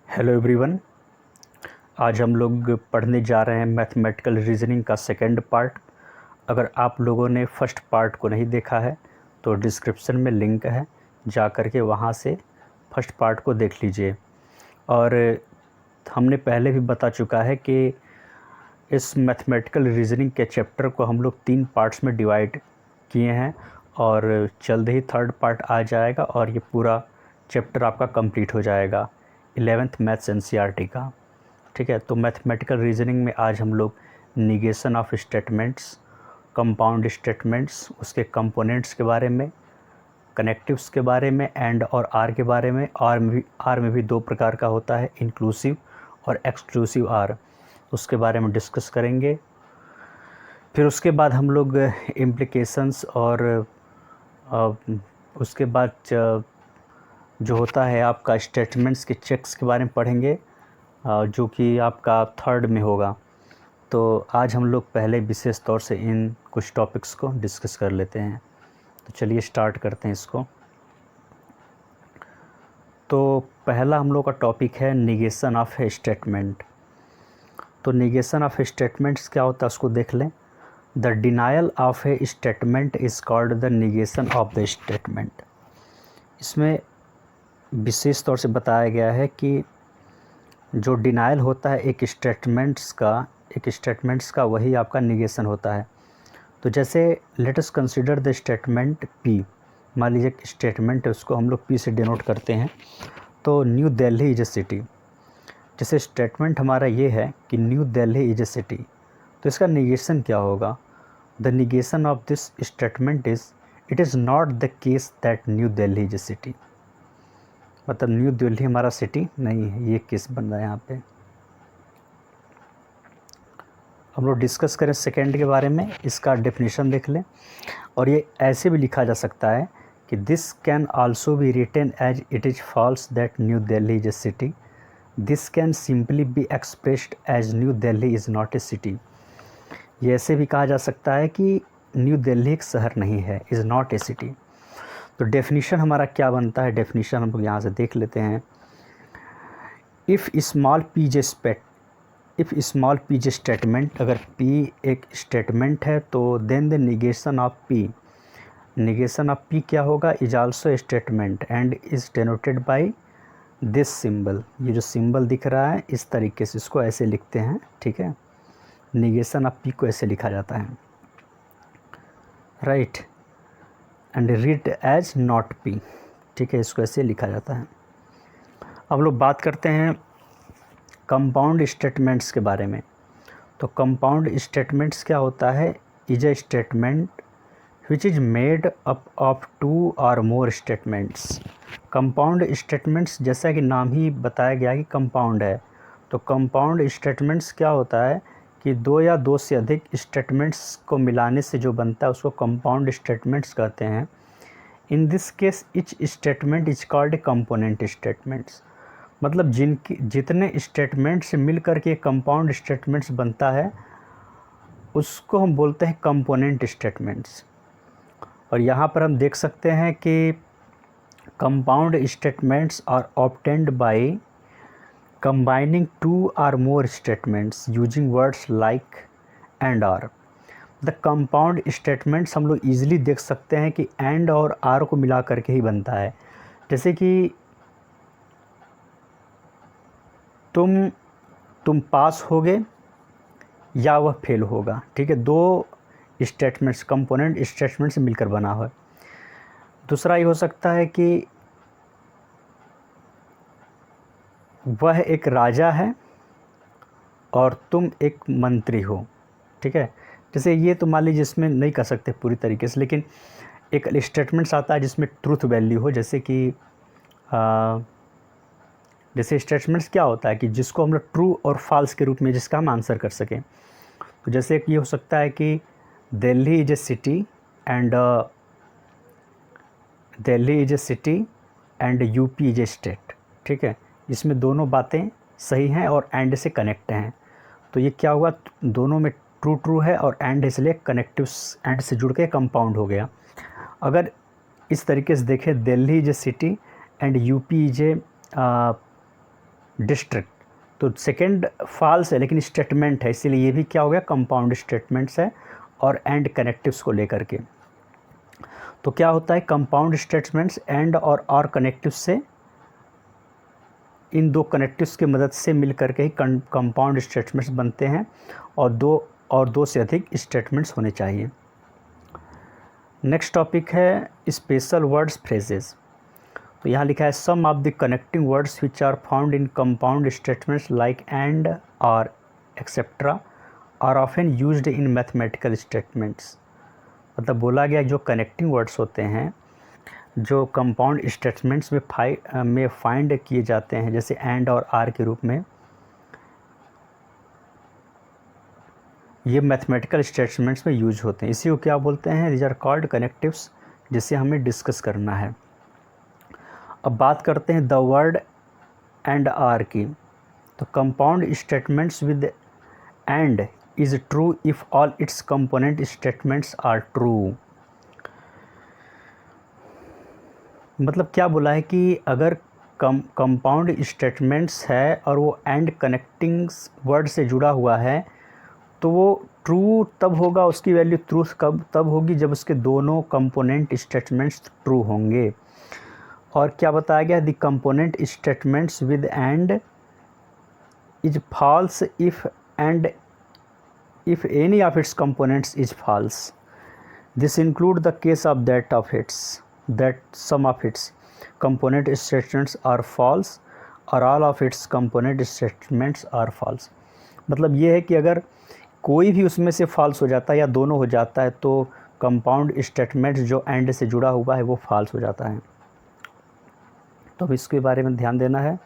Hello everyone. आज हम लोग पढ़ने जा रहे हैं मैथमेटिकल रीजनिंग का सेकंड पार्ट। अगर आप लोगों ने फर्स्ट पार्ट को नहीं देखा है तो डिस्क्रिप्शन में लिंक है, जा कर के वहाँ से फर्स्ट पार्ट को देख लीजिए। और हमने पहले भी बता चुका है कि इस मैथमेटिकल रीजनिंग के चैप्टर को हम लोग 3 पार्ट्स में डिवाइड किए हैं और जल्द ही थर्ड पार्ट आ जाएगा और ये पूरा चैप्टर आपका कंप्लीट हो जाएगा 11th मैथ्स एनसीईआरटी का। ठीक है, तो मैथमेटिकल रीजनिंग में आज हम लोग negation of statements, compound statements, उसके कंपोनेंट्स के बारे में, कनेक्टिव्स के बारे में, एंड और आर के बारे में। आर में भी 2 प्रकार का होता है, इंक्लूसिव और एक्सक्लूसिव आर, उसके बारे में डिस्कस करेंगे। फिर उसके बाद हम लोग इम्प्लीकेशंस और उसके बाद जो होता है आपका स्टेटमेंट्स के चेक्स के बारे में पढ़ेंगे, जो कि आपका थर्ड में होगा। तो आज हम लोग पहले विशेष तौर से इन कुछ टॉपिक्स को डिस्कस कर लेते हैं। तो चलिए स्टार्ट करते हैं इसको। तो पहला हम लोग का टॉपिक है निगेशन ऑफ ए स्टेटमेंट। तो निगेशन ऑफ स्टेटमेंट्स क्या होता है उसको देख लें। The denial of A statement is called the negation of the statement. इसमें विशेष तौर से बताया गया है कि जो डिनायल होता है एक स्टेटमेंट्स का वही आपका निगेशन होता है। तो जैसे let us consider the statement P. मान लीजिए एक स्टेटमेंट है, उसको हम लोग पी से डिनोट करते हैं। तो new Delhi is a city. जैसे स्टेटमेंट हमारा ये है कि new Delhi is a city, तो इसका निगेशन क्या होगा? The negation of this statement is it is not the case that New Delhi is a city. मतलब न्यू दिल्ली हमारा सिटी नहीं है, ये केस बन रहा है यहाँ पे। हम लोग डिस्कस करें सेकेंड के बारे में, इसका डेफिनेशन देख लें। और ये ऐसे भी लिखा जा सकता है कि this can also be written as it is false that New Delhi is a city. This can simply be expressed as New Delhi is not a city. ये ऐसे भी कहा जा सकता है कि न्यू दिल्ली एक शहर नहीं है, इज़ नॉट ए सिटी। तो डेफिनेशन हमारा क्या बनता है? डेफिनेशन हम लोग यहाँ से देख लेते हैं। If small p j statement, अगर पी एक स्टेटमेंट है तो then the negation of p, negation of p क्या होगा? Is also statement and is denoted by this symbol. ये जो सिंबल दिख रहा है इस तरीके से, इसको ऐसे लिखते हैं। ठीक है, निगेशन ऑफ पी को ऐसे लिखा जाता है, right, and read as not p. ठीक है, इसको ऐसे लिखा जाता है। अब लोग बात करते हैं कंपाउंड स्टेटमेंट्स के बारे में। तो कंपाउंड स्टेटमेंट्स क्या होता है? Is a statement which is made up of 2 और मोर स्टेटमेंट्स। कंपाउंड स्टेटमेंट्स जैसा कि नाम ही बताया गया कि कंपाउंड है, तो कंपाउंड स्टेटमेंट्स क्या होता है कि 2 या 2 से अधिक स्टेटमेंट्स को मिलाने से जो बनता है उसको कंपाउंड स्टेटमेंट्स कहते हैं। In this case each statement is called a component statements. मतलब जितने स्टेटमेंट्स मिल कर के कंपाउंड स्टेटमेंट्स बनता है उसको हम बोलते हैं कंपोनेंट स्टेटमेंट्स। और यहाँ पर हम देख सकते हैं कि compound statements are obtained by combining 2 or more statements using words like and or। The compound statements हम लोग ईजिली देख सकते हैं कि एंड और आर को मिला करके ही बनता है। जैसे कि तुम पास होगे या वह फेल होगा। ठीक है, 2 स्टेटमेंट्स कंपोनेंट स्टेटमेंट से मिलकर बना हुआ है। दूसरा ये हो सकता है कि वह एक राजा है और तुम एक मंत्री हो। ठीक है, जैसे ये तो मान लीजिए इसमें नहीं कर सकते पूरी तरीके से, लेकिन एक स्टेटमेंट्स आता है जिसमें ट्रूथ वैल्यू हो। जैसे कि जैसे स्टेटमेंट्स क्या होता है कि जिसको हम लोग ट्रू और फॉल्स के रूप में जिसका हम आंसर कर सकें। तो जैसे कि ये हो सकता है कि Delhi is a city and UP is a state. ठीक है, इसमें दोनों बातें सही हैं और एंड से कनेक्ट हैं। तो ये क्या हुआ? दोनों में ट्रू है और एंड इसलिए कनेक्टिव एंड से जुड़ के कंपाउंड हो गया। अगर इस तरीके से देखें, Delhi is a city and UP is a district, तो सेकंड फॉल्स है लेकिन स्टेटमेंट है, इसीलिए ये भी क्या हो गया, कंपाउंड स्टेटमेंट्स है और एंड कनेक्टिव्स को लेकर के। तो क्या होता है, कंपाउंड स्टेटमेंट्स एंड और कनेक्टिव्स से, इन दो कनेक्टिव्स की मदद से मिल करके ही कंपाउंड स्टेटमेंट्स बनते हैं और दो से अधिक स्टेटमेंट्स होने चाहिए। नेक्स्ट टॉपिक है स्पेशल वर्ड्स फ्रेजेस। तो यहाँ लिखा है some of the connecting words which are found in compound statements like and और etcetera are often used in mathematical statements. मतलब बोला गया जो कनेक्टिंग वर्ड्स होते हैं जो कंपाउंड स्टेटमेंट्स में फाइंड किए जाते हैं, जैसे एंड और आर के रूप में, ये मैथमेटिकल स्टेटमेंट्स में यूज होते हैं। इसी को क्या बोलते हैं, दीज आर कॉल्ड कनेक्टिव्स, जिसे हमें डिस्कस करना है। अब बात करते हैं द वर्ड एंड आर की। तो compound statements with and is true if all its component statements are true. मतलब क्या बोला है कि अगर कंपाउंड स्टेटमेंट्स है और वो एंड कनेक्टिंग वर्ड से जुड़ा हुआ है तो वो ट्रू तब होगा, उसकी वैल्यू ट्रूथ कब तब होगी जब उसके दोनों कंपोनेंट स्टेटमेंट्स ट्रू होंगे। और क्या बताया गया, the component statements with and is false if any of its components is false. This include the case of that some of its component statements are false or all of its component statements are false. मतलब ये है कि अगर कोई भी उसमें से false हो जाता है या दोनों हो जाता है तो कंपाउंड स्टेटमेंट्स जो एंड से जुड़ा हुआ है वो false हो जाता है। तो अब इसके बारे में ध्यान देना है।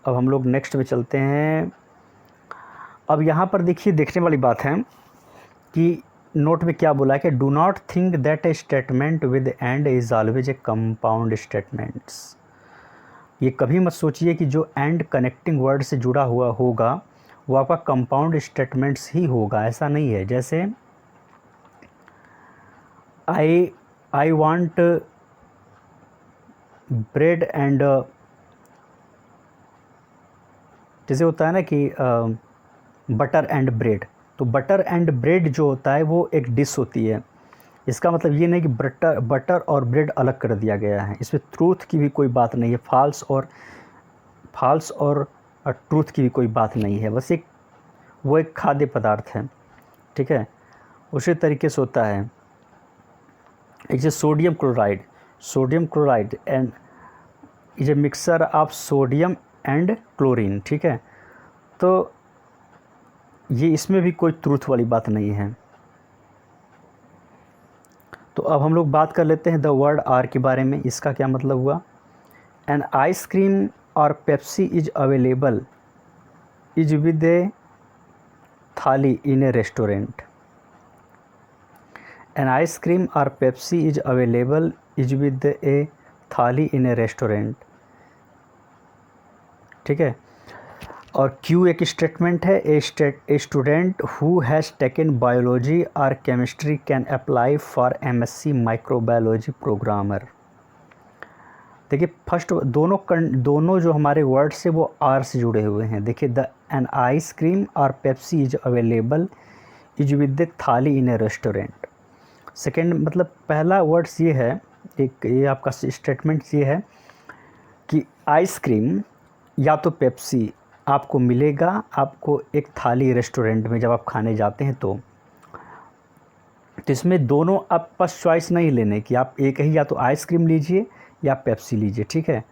अब हम लोग नेक्स्ट में चलते हैं। अब यहाँ पर देखिए, देखने वाली बात है कि नोट में क्या बोला है कि do not think that A statement with and is always a compound statements. ये कभी मत सोचिए कि जो एंड कनेक्टिंग वर्ड से जुड़ा हुआ होगा वो आपका कंपाउंड स्टेटमेंट्स ही होगा, ऐसा नहीं है। जैसे आई वांट ब्रेड एंड, जैसे होता है ना कि बटर एंड ब्रेड, तो बटर एंड ब्रेड जो होता है वो एक डिश होती है। इसका मतलब ये नहीं कि बटर और ब्रेड अलग कर दिया गया है, इसमें ट्रूथ की भी कोई बात नहीं है, फॉल्स और ट्रूथ की भी कोई बात नहीं है, बस वो एक खाद्य पदार्थ है, ठीक है। उसी तरीके से होता है जैसे sodium chloride and is a mixture of sodium and chlorine, ठीक है। तो ये इसमें भी कोई ट्रूथ वाली बात नहीं है। तो अब हम लोग बात कर लेते हैं द वर्ड आर के बारे में। इसका क्या मतलब हुआ, एन आइसक्रीम और Pepsi is available is with a thali in a restaurant. An ice cream और Pepsi is available is with a thali in a restaurant, ठीक है। और क्यू एक स्टेटमेंट है, a student who has taken biology और chemistry can apply for MSc microbiology programmer. देखिए first दोनों जो हमारे वर्ड्स है वो आर से जुड़े हुए हैं। देखिए द एन आइसक्रीम और Pepsi is available is with the थाली इन ए रेस्टोरेंट। सेकेंड मतलब पहला वर्ड्स ये है, ये आपका स्टेटमेंट ये है कि आइसक्रीम या तो पेप्सी आपको मिलेगा, आपको एक थाली रेस्टोरेंट में जब आप खाने जाते हैं तो इसमें दोनों आप पास चॉइस नहीं लेने की, आप एक ही या तो आइसक्रीम लीजिए या पेप्सी लीजिए, ठीक है।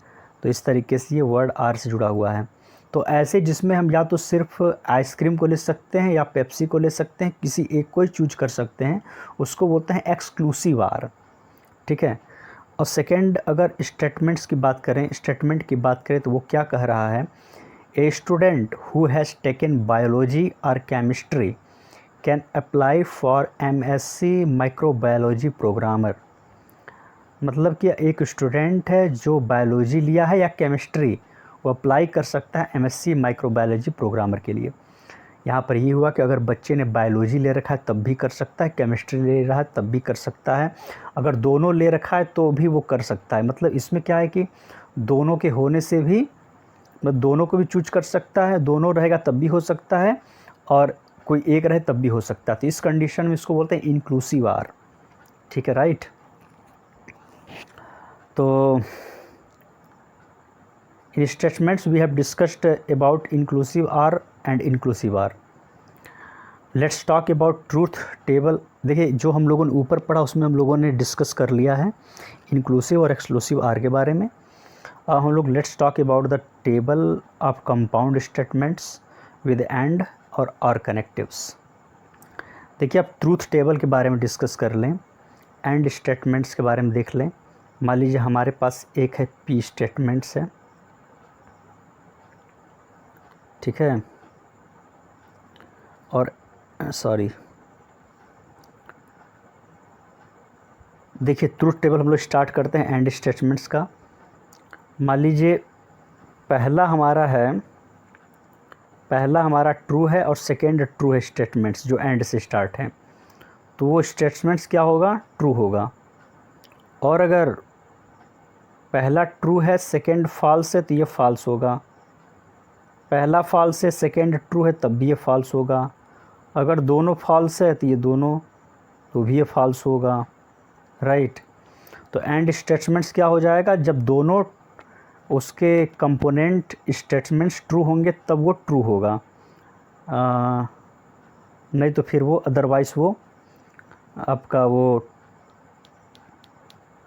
तो इस तरीके से ये वर्ड आर से जुड़ा हुआ है। तो ऐसे जिसमें हम या तो सिर्फ आइसक्रीम को ले सकते हैं या पेप्सी को ले सकते हैं, किसी एक को ही चूज कर सकते हैं, उसको बोलते हैं एक्सक्लूसिव आर, ठीक है। और सेकेंड अगर स्टेटमेंट की बात करें तो वो क्या कह रहा है, a student who has taken biology और chemistry can apply for MSc microbiology programmer. मतलब कि एक स्टूडेंट है जो बायोलॉजी लिया है या केमिस्ट्री, वो अप्लाई कर सकता है एमएससी माइक्रोबायोलॉजी प्रोग्रामर के लिए। यहाँ पर ये हुआ कि अगर बच्चे ने बायोलॉजी ले रखा है तब भी कर सकता है, केमिस्ट्री ले रहा है तब भी कर सकता है, अगर दोनों ले रखा है तो भी वो कर सकता है। मतलब इसमें क्या है कि दोनों के होने से भी मतलब दोनों को भी चूज कर सकता है, दोनों रहेगा तब भी हो सकता है, और कोई एक रहे तब भी हो सकता है। तो इस कंडीशन में इसको बोलते हैं इंक्लूसिव आर। ठीक है, राइट। तो in statements we have discussed about inclusive or and inclusive or. Let's talk about truth table. देखिए, जो हम लोगों ने ऊपर पढ़ा उसमें हम लोगों ने डिस्कस कर लिया है इंक्लूसिव और एक्सक्लूसिव आर के बारे में। हम लोग let's talk about the table of compound statements with and और आर कनेक्टिव्स। देखिए, आप ट्रूथ टेबल के बारे में डिस्कस कर लें, एंड स्टेटमेंट्स के बारे में देख लें। मान लीजिए हमारे पास एक है पी स्टेटमेंट्स है, ठीक है, और सॉरी, देखिए ट्रूथ टेबल हम लोग स्टार्ट करते हैं एंड स्टेटमेंट्स का। मान लीजिए पहला हमारा ट्रू है और सेकेंड ट्रू है स्टेटमेंट्स जो एंड से स्टार्ट हैं, तो वो स्टेटमेंट्स क्या होगा, ट्रू होगा। और अगर पहला ट्रू है सेकेंड फॉल्स है तो ये फॉल्स होगा। पहला फॉल्स है सेकेंड ट्रू है तब भी ये फॉल्स होगा। अगर दोनों फॉल्स है तो ये दोनों, तो भी ये फॉल्स होगा, राइट। तो एंड स्टेटमेंट्स क्या हो जाएगा, जब दोनों उसके कंपोनेंट स्टेटमेंट्स ट्रू होंगे तब वो ट्रू होगा, नहीं तो फिर वो अदरवाइज़ वो आपका वो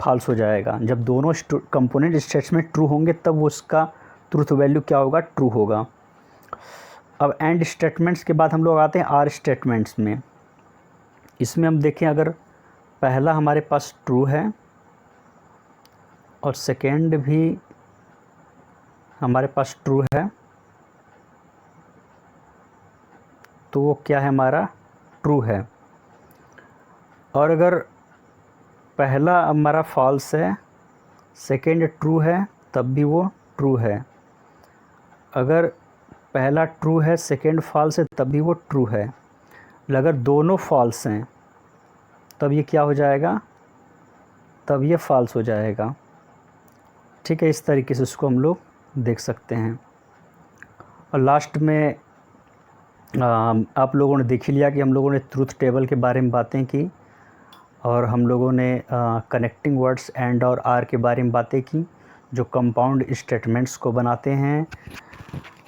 फॉल्स हो जाएगा। जब दोनों कंपोनेंट स्टेटमेंट ट्रू होंगे तब वो उसका ट्रूथ वैल्यू क्या होगा, ट्रू होगा। अब एंड स्टेटमेंट्स के बाद हम लोग आते हैं आर स्टेटमेंट्स में। इसमें हम देखें, अगर पहला हमारे पास ट्रू है और सेकेंड भी हमारे पास ट्रू है, तो वो क्या है, हमारा ट्रू है। और अगर पहला हमारा फॉल्स है सेकेंड ट्रू है तब भी वो ट्रू है। अगर पहला ट्रू है सेकेंड फॉल्स है तब भी वो ट्रू है। अगर दोनों फॉल्स हैं तब ये क्या हो जाएगा, तब ये फॉल्स हो जाएगा। ठीक है, इस तरीके से उसको हम लोग देख सकते हैं। और लास्ट में आप लोगों ने देख ही लिया कि हम लोगों ने ट्रूथ टेबल के बारे में बातें की, और हम लोगों ने कनेक्टिंग वर्ड्स एंड और आर के बारे में बातें की जो कंपाउंड स्टेटमेंट्स को बनाते हैं,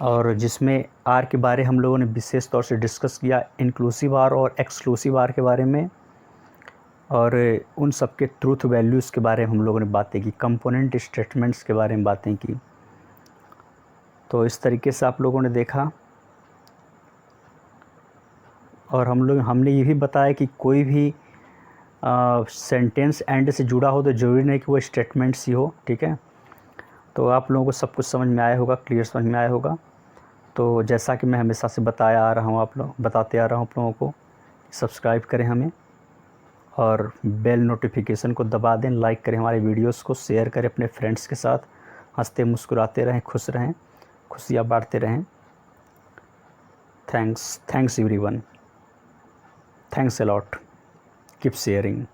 और जिसमें आर के बारे हम लोगों ने विशेष तौर से डिस्कस किया, इंक्लूसिव आर और एक्सक्लूसिव आर के बारे में, और उन सब के ट्रूथ वैल्यूज़ के बारे में हम लोगों ने बातें की, कंपोनेंट स्टेटमेंट्स के बारे में बातें की। तो इस तरीके से आप लोगों ने देखा, और हमने ये भी बताया कि कोई भी सेंटेंस एंड से जुड़ा हो तो ज़रूरी नहीं कि वो स्टेटमेंट्स ही हो। ठीक है, तो आप लोगों को सब कुछ समझ में आया होगा, क्लियर समझ में आया होगा। तो जैसा कि मैं हमेशा से बताते आ रहा हूँ आप लोगों को, सब्सक्राइब करें हमें और बेल नोटिफिकेशन को दबा दें, लाइक करें हमारे वीडियोस को, शेयर करें अपने फ्रेंड्स के साथ, हंसते मुस्कुराते रहें, खुश रहें, खुशियाँ बांटते रहें। Thanks everyone, thanks a lot, keep sharing.